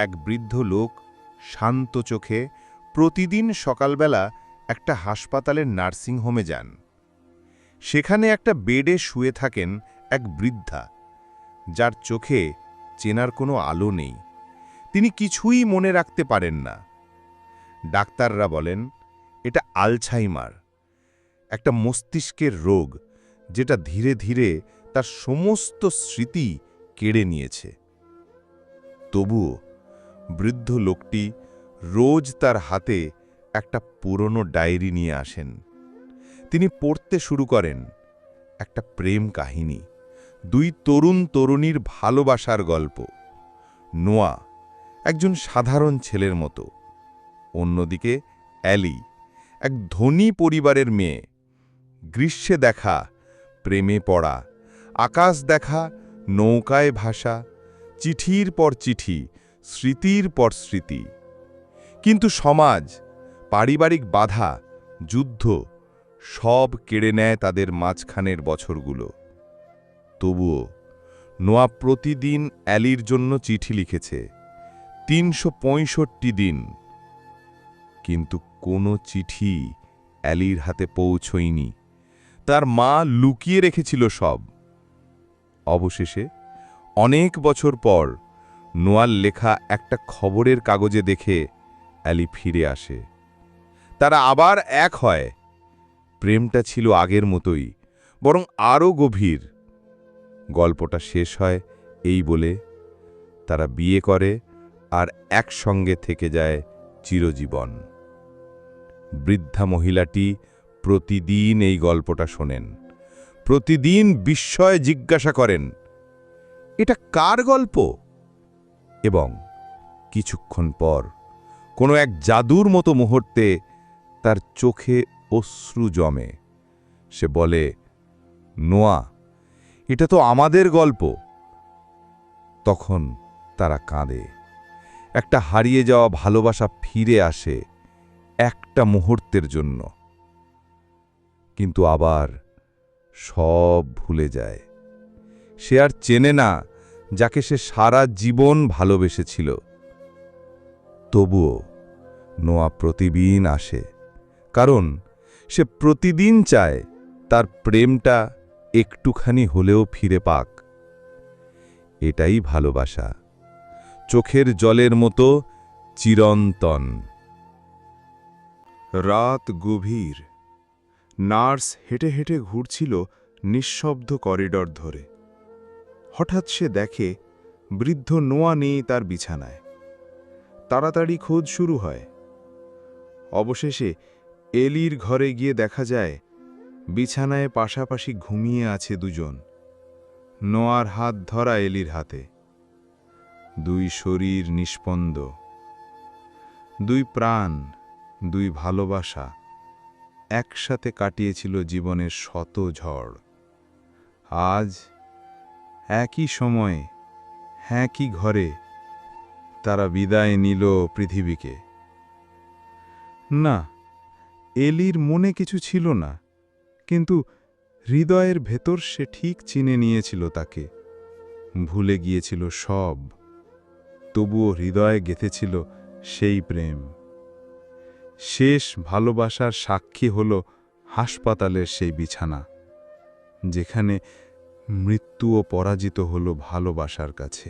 এক বৃদ্ধ লোক শান্ত চোখে প্রতিদিন সকালবেলা একটা হাসপাতালের নার্সিংহোমে যান। সেখানে একটা বেডে শুয়ে থাকেন এক বৃদ্ধা, যার চোখে চেনার কোনো আলো নেই। তিনি কিছুই মনে রাখতে পারেন না। ডাক্তাররা বলেন এটা আলঝাইমার, একটা মস্তিষ্কের রোগ যেটা ধীরে ধীরে তার সমস্ত স্মৃতি কেড়ে নিয়েছে। তবুও বৃদ্ধ লোকটি রোজ তার হাতে একটা পুরনো ডায়েরি নিয়ে আসেন। তিনি পড়তে শুরু করেন একটা প্রেম কাহিনী, দুই তরুণ তরুণীর ভালোবাসার গল্প। নোয়া একজন সাধারণ ছেলের মতো, অন্যদিকে অ্যালি এক ধনী পরিবারের মেয়ে। গ্রীষ্মে দেখা, প্রেমে পড়া, আকাশ দেখা, নৌকায় ভাসা, চিঠির পর চিঠি, স্মৃতির পর স্মৃতি। কিন্তু সমাজ, পারিবারিক বাধা, যুদ্ধ সব কেড়ে নেয় তাদের মাঝখানের বছরগুলো। তবুও নোয়া প্রতিদিন অ্যালির জন্য চিঠি লিখেছে, ৩৬৫ দিন। কিন্তু কোনো চিঠি অ্যালির হাতে পৌঁছয়নি। তার মা লুকিয়ে রেখেছিল সব। অবশেষে অনেক বছর পর নোয়ার লেখা একটা খবরের কাগজে দেখে অ্যালি ফিরে আসে। তারা আবার এক হয়। প্রেমটা ছিল আগের মতোই, বরং আরও গভীর। গল্পটা শেষ হয় এই বলে, তারা বিয়ে করে আর একসঙ্গে থেকে যায় চিরজীবন। বৃদ্ধা মহিলাটি প্রতিদিন এই গল্পটা শোনেন, প্রতিদিন বিস্ময়ে জিজ্ঞাসা করেন, এটা কার গল্প? এবং কিছুক্ষণ পর কোনো এক জাদুর মতো মুহূর্তে তার চোখে অশ্রু জমে। সে বলে, নোয়া, এটা তো আমাদের গল্প। তখন তারা কাঁদে। একটা হারিয়ে যাওয়া ভালোবাসা ফিরে আসে একটা মুহূর্তের জন্য, কিন্তু আবার সব ভুলে যায়। সে আর চেনে না যাকে সে সারা জীবন ভালোবেসেছিল। তবুও নোয়া প্রতিদিন আসে, কারণ সে প্রতিদিন চায় তার প্রেমটা একটুখানি হলেও ফিরে পাক। এটাই ভালোবাসা, চোখের জলের মতো চিরন্তন। রাত গভীর। নার্স হেঁটে হেঁটে ঘুরছিল নিঃশব্দ করিডর ধরে। হঠাৎ সে দেখে বৃদ্ধ নোয়া নেই তার বিছানায়। তাড়াতাড়ি খোঁজ শুরু হয়। অবশেষে এলির ঘরে গিয়ে দেখা যায় বিছানায় পাশাপাশি ঘুমিয়ে আছে দুজন। নোয়ার হাত ধরা এলির হাতে। দুই শরীর নিষ্পন্দ, দুই প্রাণ, দুই ভালোবাসা একসাথে কাটিয়েছিল জীবনের শত ঝড়। আজ একই সময়ে, একই ঘরে তারা বিদায় নিল পৃথিবীকে। না, এলির মনে কিছু ছিল না, কিন্তু হৃদয়ের ভেতর সে ঠিক চিনে নিয়েছিল তাকে। ভুলে গিয়েছিল সব, তবুও হৃদয়ে গেঁথেছিল সেই প্রেম। শেষ ভালোবাসার সাক্ষী হল হাসপাতালের সেই বিছানা, যেখানে মৃত্যুও পরাজিত হল ভালোবাসার কাছে।